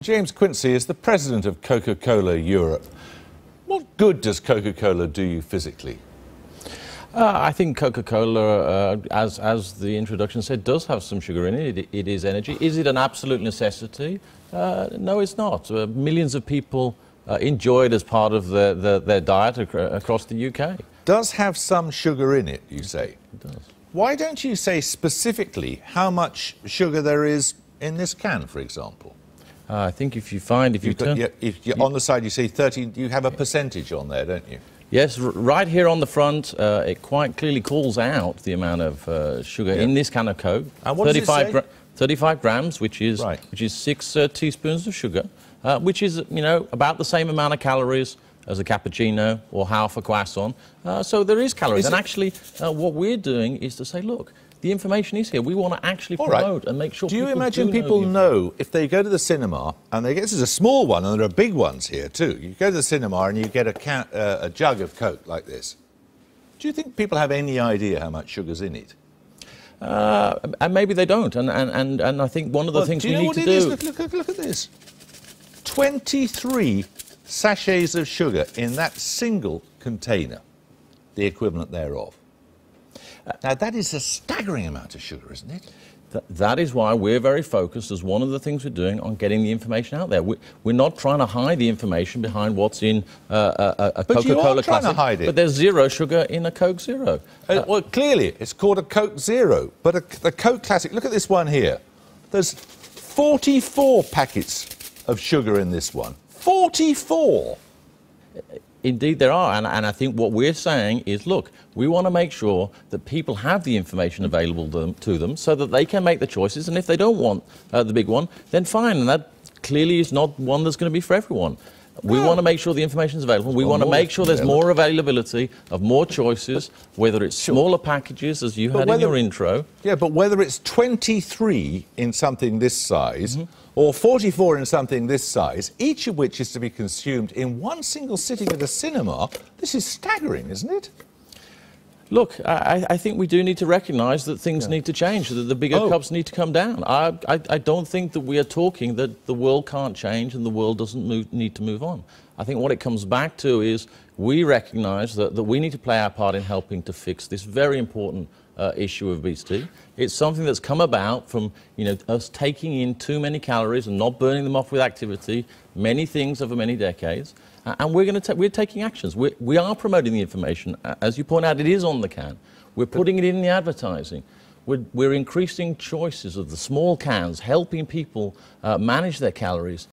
James Quincy is the president of Coca-Cola Europe. What good does Coca-Cola do you physically? I think Coca-Cola, as the introduction said, does have some sugar in it. It is energy. Is it an absolute necessity? No, it's not. Millions of people enjoy it as part of their diet across the UK. Does have some sugar in it, you say? It does. Why don't you say specifically how much sugar there is in this can, for example? I think if you turn... on the side you see 30, you have a percentage on there, don't you? Yes, right here on the front, it quite clearly calls out the amount of sugar in this can of Coke. And what does it say? 35 grams, which is right. 6 teaspoons of sugar, which is, about the same amount of calories as a cappuccino or half a croissant. So there is calories. And actually, what we're doing is to say, look, the information is here. We want to actually promote and make sure. Do you imagine people know if they go to the cinema and they get, this is a small one and there are big ones here too. You go to the cinema and you get a jug of Coke like this. Do you think people have any idea how much sugar's in it? And maybe they don't. And I think one of the things we need to do. Look at this. 23 sachets of sugar in that single container, the equivalent thereof. Now, that is a staggering amount of sugar, isn't it? That is why we're very focused, as one of the things we're doing, on getting the information out there. We're not trying to hide the information behind what's in a Coca-Cola Classic. To hide it. But there's zero sugar in a Coke Zero. Well, clearly, it's called a Coke Zero. But a Coke Classic, look at this one here. There's 44 packets of sugar in this one. 44! Indeed there are, and I think what we're saying is, look, we want to make sure that people have the information available to them so that they can make the choices, and if they don't want the big one, then fine, and that clearly is not one that's going to be for everyone. We want to make sure the information is available. We want to make sure there's more availability of more choices, whether it's smaller packages, as you had in your intro. Yeah, but whether it's 23 in something this size or 44 in something this size, each of which is to be consumed in one single sitting at a cinema, this is staggering, isn't it? Look, I think we do need to recognise that things need to change, that the bigger cups need to come down. I don't think that we are talking that the world can't change and the world doesn't need to move on. I think what it comes back to is we recognise that we need to play our part in helping to fix this very important issue of obesity. It's something that's come about from us taking in too many calories and not burning them off with activity, many things over many decades. And we're taking actions. We are promoting the information. As you point out, it is on the can. We're putting it in the advertising. We're increasing choices of the small cans, helping people manage their calories.